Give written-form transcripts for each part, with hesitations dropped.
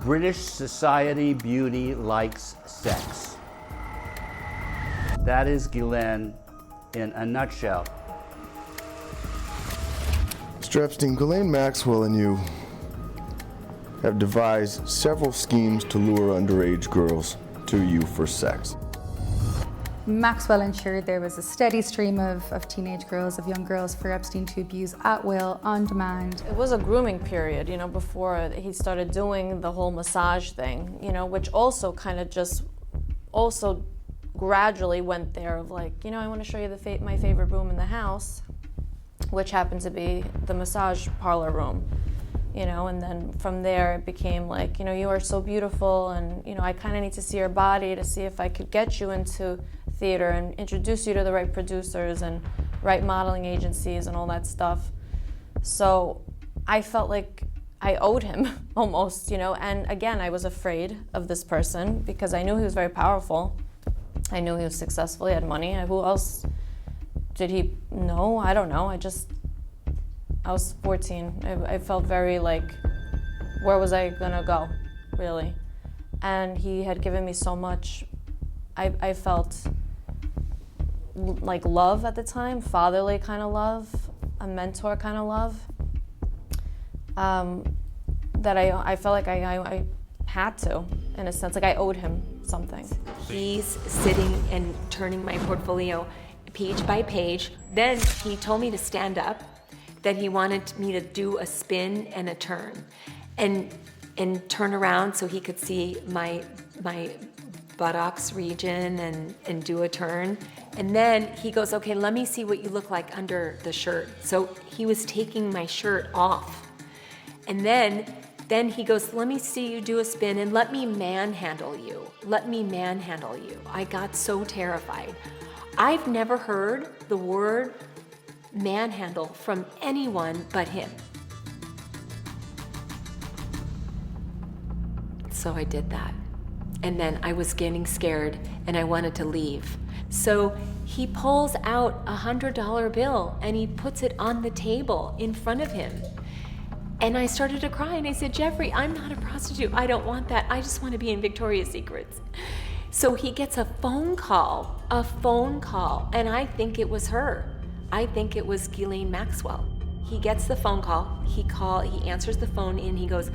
British society beauty likes sex. That is Ghislaine in a nutshell. Mr. Epstein, Ghislaine Maxwell and you have devised several schemes to lure underage girls to you for sex. Maxwell ensured there was a steady stream of teenage girls, of young girls, for Epstein to abuse at will, on demand. It was a grooming period, before he started doing the whole massage thing, which also kind of just also gradually went there of like, I want to show you my favorite room in the house, which happened to be the massage parlor room. And then from there it became like, you are so beautiful, and, I kind of need to see your body to see if I could get you into theater and introduce you to the right producers and right modeling agencies and all that stuff. So I felt like I owed him almost, and again, I was afraid of this person because I knew he was very powerful. I knew he was successful, he had money. Who else did he know? I don't know. I was 14. I felt very like, where was I gonna go, really? And he had given me so much. I felt like love at the time, fatherly kind of love, a mentor kind of love, that I felt like I had to, in a sense, like I owed him something. He's sitting and turning my portfolio page by page. Then he told me to stand up, that he wanted me to do a spin and a turn, and turn around so he could see my buttocks region and do a turn. And then he goes, okay, let me see what you look like under the shirt. So he was taking my shirt off. And then he goes, let me see you do a spin and let me manhandle you. Let me manhandle you. I got so terrified. I've never heard the word manhandle from anyone but him. So I did that. And then I was getting scared and I wanted to leave. So he pulls out a $100 bill and he puts it on the table in front of him. And I started to cry and I said, Jeffrey, I'm not a prostitute. I don't want that. I just want to be in Victoria's Secrets. So he gets a phone call, and I think it was her. I think it was Ghislaine Maxwell. He gets the phone call, he answers the phone and he goes,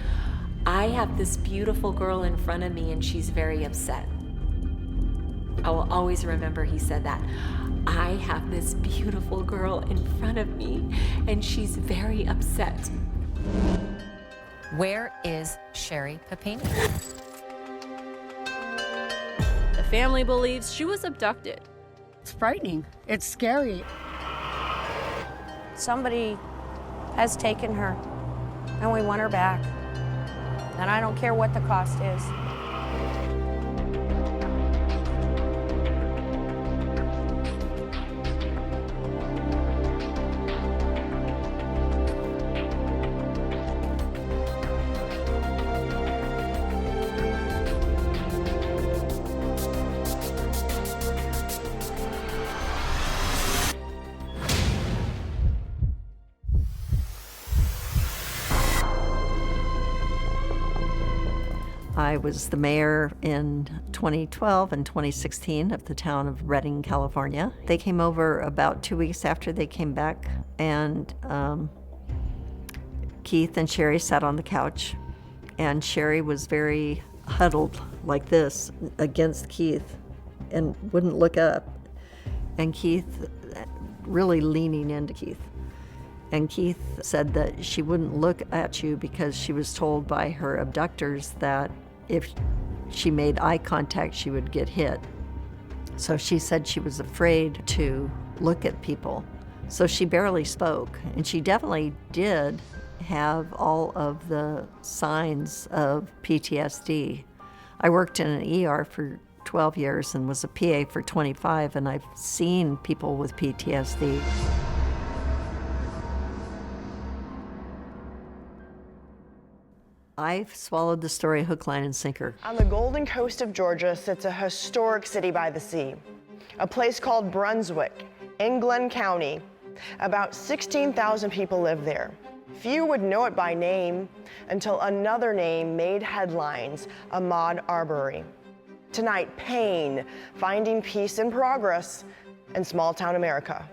I have this beautiful girl in front of me and she's very upset. I will always remember he said that. I have this beautiful girl in front of me and she's very upset. Where is Sherry Papini? The family believes she was abducted. It's frightening. It's scary. Somebody has taken her, and we want her back. And I don't care what the cost is. I was the mayor in 2012 and 2016 of the town of Redding, California. They came over about 2 weeks after they came back, and Keith and Sherry sat on the couch, and Sherry was very huddled like this against Keith and wouldn't look up, and Keith really leaning into Keith. And Keith said that she wouldn't look at you because she was told by her abductors that if she made eye contact, she would get hit. So she said she was afraid to look at people. So she barely spoke, and she definitely did have all of the signs of PTSD. I worked in an ER for 12 years and was a PA for 25, and I've seen people with PTSD. I've swallowed the story hook, line, and sinker. On the Golden Coast of Georgia sits a historic city by the sea, a place called Brunswick in Glenn County. About 16,000 people live there. Few would know it by name until another name made headlines, Ahmaud Arbery. Tonight, pain, finding peace in progress in small-town America.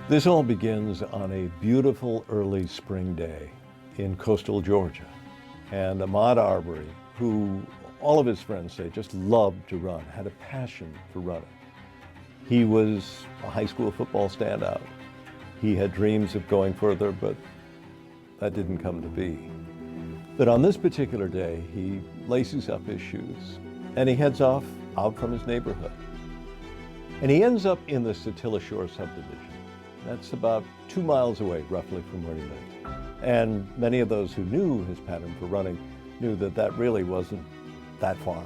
This all begins on a beautiful early spring day in coastal Georgia. And Ahmaud Arbery, who all of his friends say just loved to run, had a passion for running. He was a high school football standout. He had dreams of going further, but that didn't come to be. But on this particular day, he laces up his shoes and he heads off out from his neighborhood. And he ends up in the Satilla Shore subdivision. That's about 2 miles away, roughly, from where he lived. And many of those who knew his pattern for running knew that that really wasn't that far.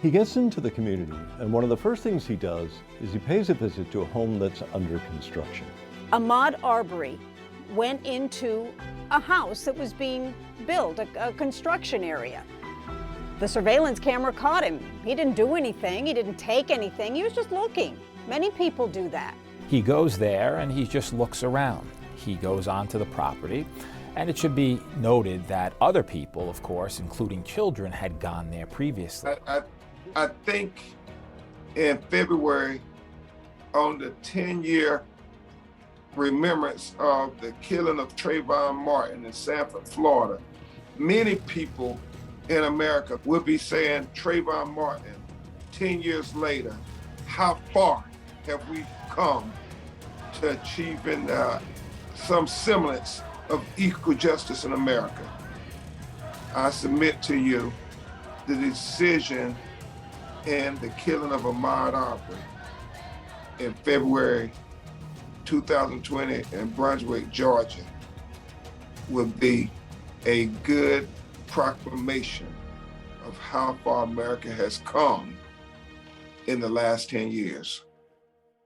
He gets into the community, and one of the first things he does is he pays a visit to a home that's under construction. Ahmaud Arbery went into a house that was being built, a construction area. The surveillance camera caught him. He didn't do anything, he didn't take anything, he was just looking. Many people do that. He goes there and he just looks around. He goes onto the property, and it should be noted that other people, of course, including children, had gone there previously. I think in February, on the 10-year remembrance of the killing of Trayvon Martin in Sanford, Florida, many people in America will be saying, Trayvon Martin, 10 years later, how far have we come to achieving some semblance of equal justice in America? I submit to you the decision and the killing of Ahmaud Arbery in February 2020 in Brunswick, Georgia, would be a good proclamation of how far America has come in the last 10 years.